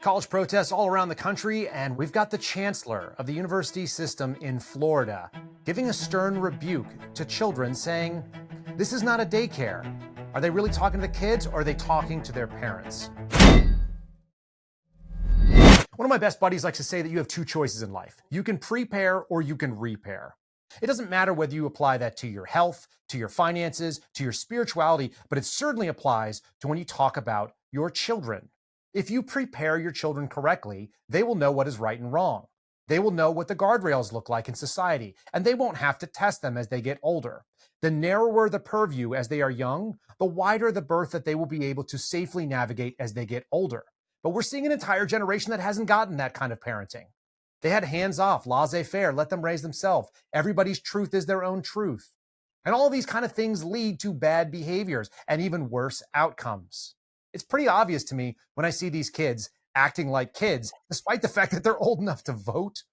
College protests all around the country, and we've got the chancellor of the university system in Florida giving a stern rebuke to children, saying, "This is not a daycare. Are they really talking to the kids, or are they talking to their parents?" One of my best buddies likes to say that you have two choices in life. You can prepare or you can repair. It doesn't matter whether you apply that to your health, to your finances, to your spirituality, but it certainly applies to when you talk about your children. If you prepare your children correctly, they will know what is right and wrong. They will know what the guardrails look like in society, and they won't have to test them as they get older. The narrower the purview as they are young, the wider the berth that they will be able to safely navigate as they get older. But we're seeing an entire generation that hasn't gotten that kind of parenting. They had hands off, laissez-faire, let them raise themselves. Everybody's truth is their own truth. And all these kind of things lead to bad behaviors and even worse outcomes. It's pretty obvious to me when I see these kids acting like kids, despite the fact that they're old enough to vote.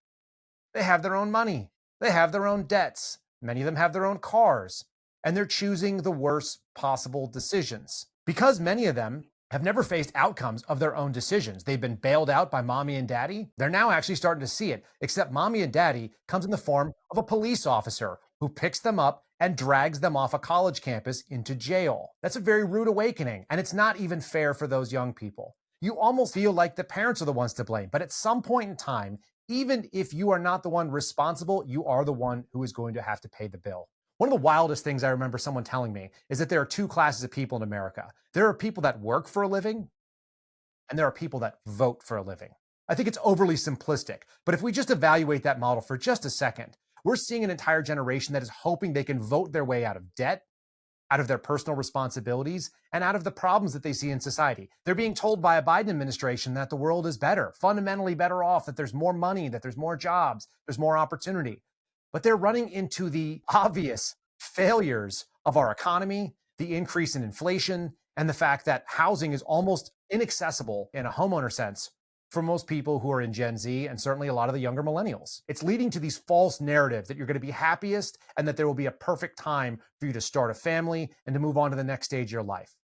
They have their own money. They have their own debts. Many of them have their own cars. And they're choosing the worst possible decisions. Because many of them have never faced outcomes of their own decisions. They've been bailed out by mommy and daddy. They're now actually starting to see it, except mommy and daddy comes in the form of a police officer who picks them up and drags them off a college campus into jail. That's a very rude awakening, and it's not even fair for those young people. You almost feel like the parents are the ones to blame, but at some point in time, even if you are not the one responsible, you are the one who is going to have to pay the bill. One of the wildest things I remember someone telling me is that there are two classes of people in America. There are people that work for a living, and there are people that vote for a living. I think it's overly simplistic, but if we just evaluate that model for just a second, we're seeing an entire generation that is hoping they can vote their way out of debt, out of their personal responsibilities, and out of the problems that they see in society. They're being told by a Biden administration that the world is better, fundamentally better off, that there's more money, that there's more jobs, there's more opportunity. But they're running into the obvious failures of our economy, the increase in inflation, and the fact that housing is almost inaccessible in a homeowner sense for most people who are in Gen Z and certainly a lot of the younger millennials. It's leading to these false narratives that you're going to be happiest and that there will be a perfect time for you to start a family and to move on to the next stage of your life.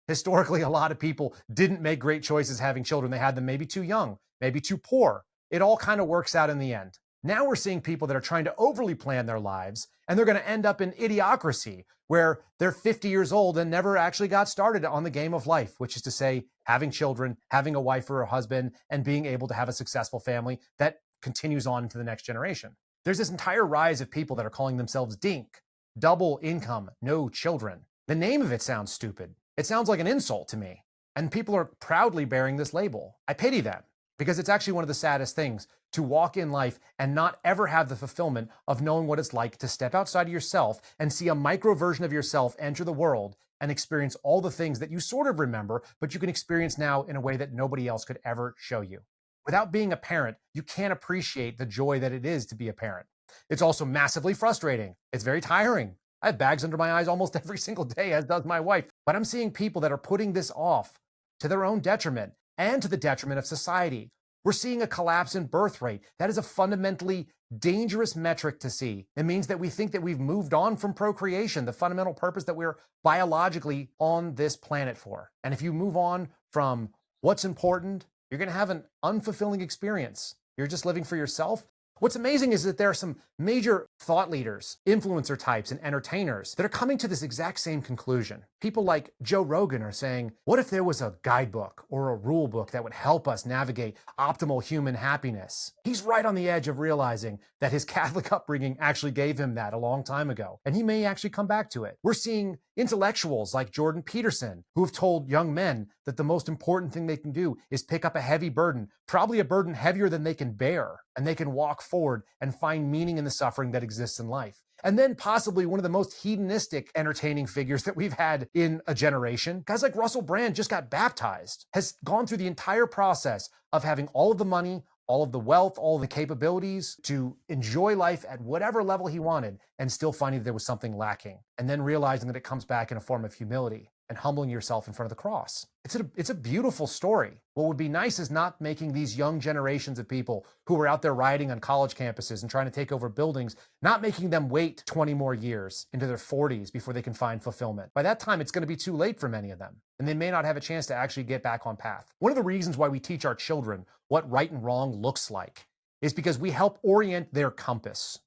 Historically, a lot of people didn't make great choices having children. They had them maybe too young, maybe too poor. It all kind of works out in the end. Now we're seeing people that are trying to overly plan their lives, and they're going to end up in idiocracy, where they're 50 years old and never actually got started on the game of life, which is to say, having children, having a wife or a husband, and being able to have a successful family that continues on into the next generation. There's this entire rise of people that are calling themselves DINK, double income, no children. The name of it sounds stupid. It sounds like an insult to me. And people are proudly bearing this label. I pity them, because it's actually one of the saddest things to walk in life and not ever have the fulfillment of knowing what it's like to step outside of yourself and see a micro version of yourself enter the world and experience all the things that you sort of remember, but you can experience now in a way that nobody else could ever show you. Without being a parent, you can't appreciate the joy that it is to be a parent. It's also massively frustrating. It's very tiring. I have bags under my eyes almost every single day, as does my wife. But I'm seeing people that are putting this off to their own detriment and to the detriment of society. We're seeing a collapse in birth rate. That is a fundamentally dangerous metric to see. It means that we think that we've moved on from procreation, the fundamental purpose that we're biologically on this planet for. And if you move on from what's important, you're going to have an unfulfilling experience. You're just living for yourself. What's amazing is that there are some major thought leaders, influencer types, and entertainers that are coming to this exact same conclusion. People like Joe Rogan are saying, what if there was a guidebook or a rule book that would help us navigate optimal human happiness? He's right on the edge of realizing that his Catholic upbringing actually gave him that a long time ago, and he may actually come back to it. We're seeing intellectuals like Jordan Peterson, who have told young men that the most important thing they can do is pick up a heavy burden, probably a burden heavier than they can bear, and they can walk forward and find meaning in the suffering that exists in life. And then possibly one of the most hedonistic entertaining figures that we've had in a generation, guys like Russell Brand just got baptized, has gone through the entire process of having all of the money, all of the wealth, all of the capabilities to enjoy life at whatever level he wanted, and still finding that there was something lacking, and then realizing that it comes back in a form of humility. and humbling yourself in front of the cross. It's a beautiful story. What would be nice is not making these young generations of people who are out there rioting on college campuses and trying to take over buildings, not making them wait 20 more years into their 40s before they can find fulfillment. By that time, it's going to be too late for many of them, and they may not have a chance to actually get back on path. One of the reasons why we teach our children what right and wrong looks like is because we help orient their compass.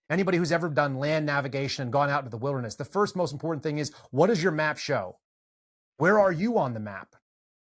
Anybody who's ever done land navigation and gone out into the wilderness, the first most important thing is, what does your map show? Where are you on the map?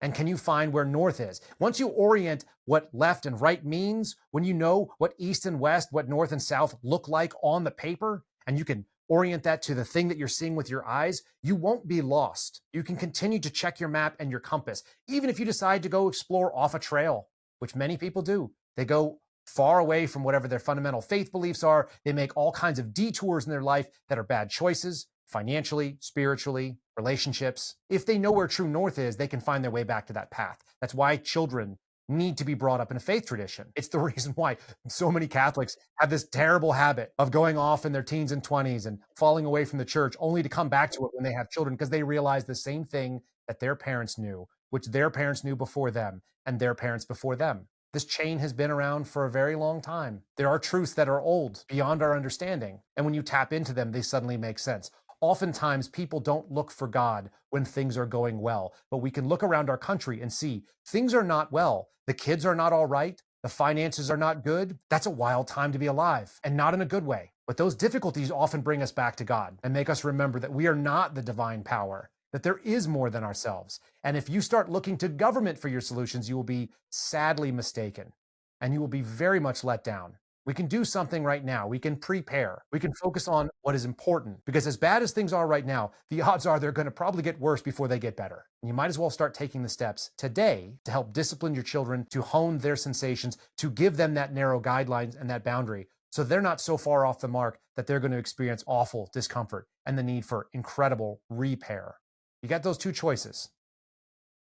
And can you find where north is? Once you orient what left and right means, when you know what east and west, what north and south look like on the paper, and you can orient that to the thing that you're seeing with your eyes, you won't be lost. You can continue to check your map and your compass, even if you decide to go explore off a trail, which many people do. They go far away from whatever their fundamental faith beliefs are. They make all kinds of detours in their life that are bad choices, financially, spiritually, relationships. If they know where true north is, they can find their way back to that path. That's why children need to be brought up in a faith tradition. It's the reason why so many Catholics have this terrible habit of going off in their teens and 20s and falling away from the church, only to come back to it when they have children, because they realize the same thing that their parents knew, which their parents knew before them and their parents before them. This chain has been around for a very long time. There are truths that are old, beyond our understanding, and when you tap into them, they suddenly make sense. Oftentimes, people don't look for God when things are going well, but we can look around our country and see things are not well. The kids are not all right. The finances are not good. That's a wild time to be alive, and not in a good way. But those difficulties often bring us back to God and make us remember that we are not the divine power, that there is more than ourselves. And if you start looking to government for your solutions, you will be sadly mistaken, and you will be very much let down. We can do something right now. We can prepare. We can focus on what is important, because as bad as things are right now, the odds are they're going to probably get worse before they get better. And you might as well start taking the steps today to help discipline your children, to hone their sensations, to give them that narrow guidelines and that boundary, so they're not so far off the mark that they're going to experience awful discomfort and the need for incredible repair. You got those two choices.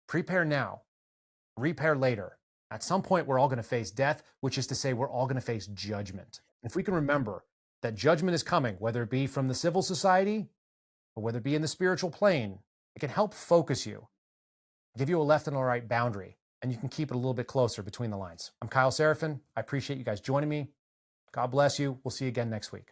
Prepare now, repair later. At some point, we're all going to face death, which is to say we're all going to face judgment. If we can remember that judgment is coming, whether it be from the civil society or whether it be in the spiritual plane, it can help focus you, give you a left and a right boundary, and you can keep it a little bit closer between the lines. I'm Kyle Seraphin. I appreciate you guys joining me. God bless you. We'll see you again next week.